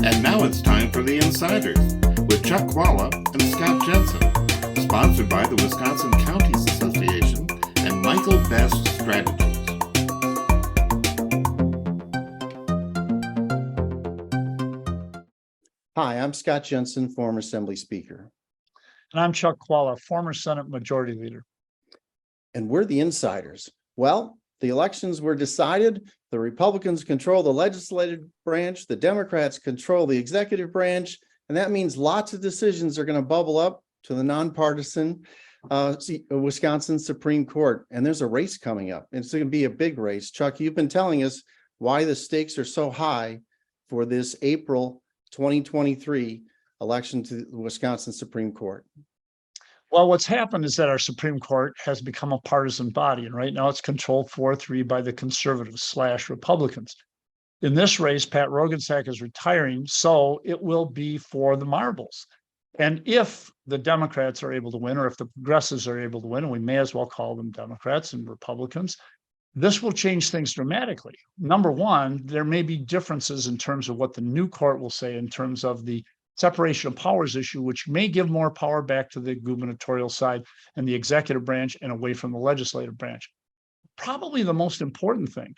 And now it's time for the Insiders with Chuck Chvala and Scott Jensen, sponsored by the Wisconsin Counties Association and Michael Best Strategies. Hi, I'm Scott Jensen, former Assembly Speaker. And I'm Chuck Chvala, former Senate Majority Leader. And we're the Insiders. Well, the elections were decided. The Republicans control the legislative branch. The Democrats control the executive branch. And that means lots of decisions are going to bubble up to the nonpartisan Wisconsin Supreme Court. And there's a race coming up. It's going to be a big race. Chuck, you've been telling us why the stakes are so high for this April 2023 election to the Wisconsin Supreme Court. Well, what's happened is that our Supreme Court has become a partisan body, and right now it's controlled 4-3 by the conservatives / Republicans. In this race, Pat Roggensack is retiring, so it will be for the marbles. And if the Democrats are able to win, or if the progressives are able to win, and we may as well call them Democrats and Republicans, this will change things dramatically. Number one, there may be differences in terms of what the new court will say in terms of the separation of powers issue, which may give more power back to the gubernatorial side and the executive branch and away from the legislative branch. Probably the most important thing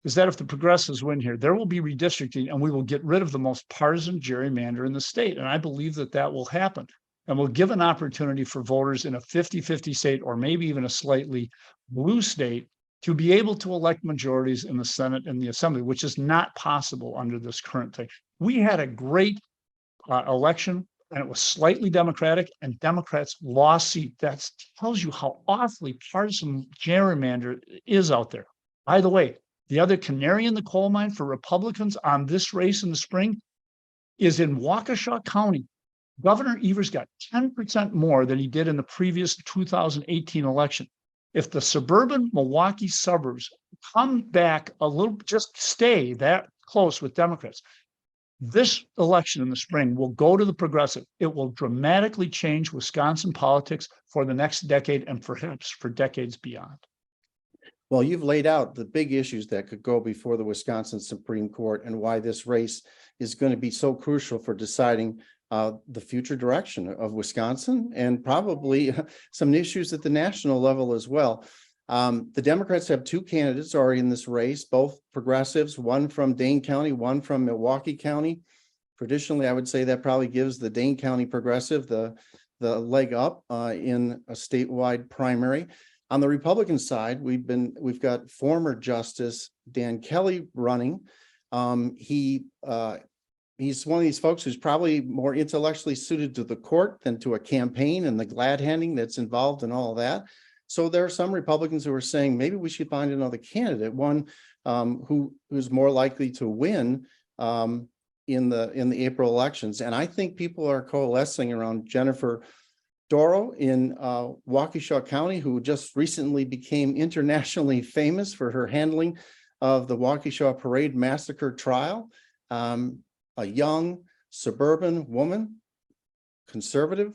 is that if the progressives win here, there will be redistricting and we will get rid of the most partisan gerrymander in the state. And I believe that that will happen and will give an opportunity for voters in a 50-50 state, or maybe even a slightly blue state, to be able to elect majorities in the Senate and the Assembly, which is not possible under this current thing. We had a great election, and it was slightly Democratic, and Democrats lost seat. That tells you how awfully partisan gerrymander is out there. By the way, the other canary in the coal mine for Republicans on this race in the spring is in Waukesha County. Governor Evers got 10% more than he did in the previous 2018 election. If the suburban Milwaukee suburbs come back a little, just stay that close with Democrats, this election in the spring will go to the progressive. It will dramatically change Wisconsin politics for the next decade and perhaps for decades beyond. Well, you've laid out the big issues that could go before the Wisconsin Supreme Court and why this race is going to be so crucial for deciding the future direction of Wisconsin and probably some issues at the national level as well. The Democrats have two candidates already in this race, both progressives, one from Dane County, one from Milwaukee County. Traditionally, I would say that probably gives the Dane County progressive the leg up in a statewide primary. On the Republican side, we've got former Justice Dan Kelly running. He's one of these folks who's probably more intellectually suited to the court than to a campaign and the glad handing that's involved in all of that. So there are some Republicans who are saying maybe we should find another candidate, one who's more likely to win in the April elections. And I think people are coalescing around Jennifer Doro in Waukesha County, who just recently became internationally famous for her handling of the Waukesha Parade Massacre trial. A young suburban woman, conservative.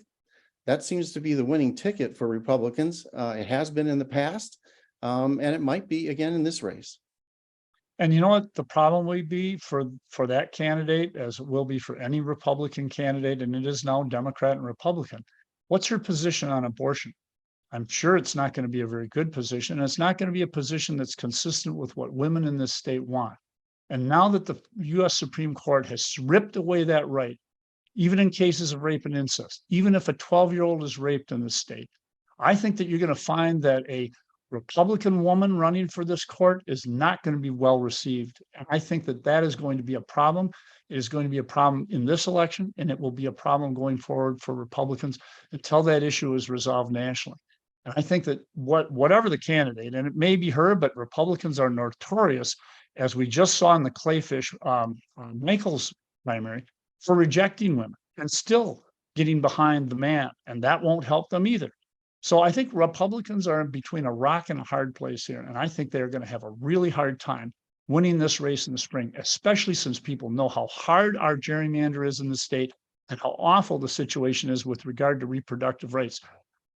That seems to be the winning ticket for Republicans. It has been in the past, and it might be again in this race. And you know what the problem will be for that candidate, as it will be for any Republican candidate, and it is now Democrat and Republican. What's her position on abortion? I'm sure it's not going to be a very good position. And it's not going to be a position that's consistent with what women in this state want. And now that the U.S. Supreme Court has ripped away that right, even in cases of rape and incest, even if a 12-year-old is raped in the state, I think that you're going to find that a Republican woman running for this court is not going to be well received. And I think that that is going to be a problem. It is going to be a problem in this election, and it will be a problem going forward for Republicans until that issue is resolved nationally. And I think that whatever the candidate, and it may be her, but Republicans are notorious, as we just saw in the Clayfish Michael's primary, for rejecting women and still getting behind the man, and that won't help them either. So I think Republicans are between a rock and a hard place here, and I think they're going to have a really hard time winning this race in the spring, especially since people know how hard our gerrymander is in the state and how awful the situation is with regard to reproductive rights.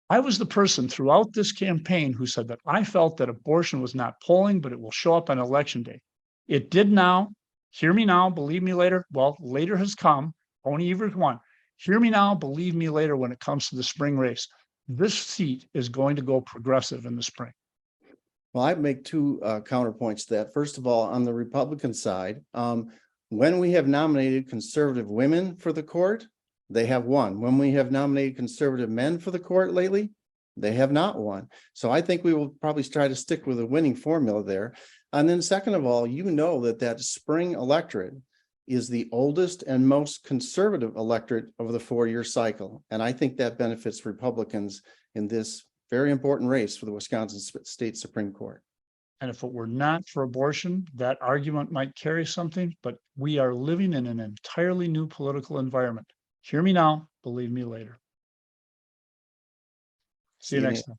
I was the person throughout this campaign who said that I felt that abortion was not polling, but it will show up on election day. It did now. Hear me now, believe me later. Well, later has come. Tony Evers won. Hear me now, believe me later when it comes to the spring race. This seat is going to go progressive in the spring. Well, I'd make two counterpoints to that. First of all, on the Republican side, when we have nominated conservative women for the court, they have won. When we have nominated conservative men for the court lately, they have not won. So I think we will probably try to stick with a winning formula there. And then second of all, you know that spring electorate is the oldest and most conservative electorate of the 4-year cycle. And I think that benefits Republicans in this very important race for the Wisconsin State Supreme Court. And if it were not for abortion, that argument might carry something, but we are living in an entirely new political environment. Hear me now, believe me later. See you next time.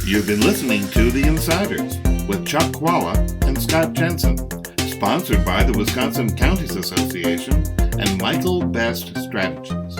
You've been listening to The Insiders with Chuck Chvala and Scott Jensen, sponsored by the Wisconsin Counties Association and Michael Best Strategies.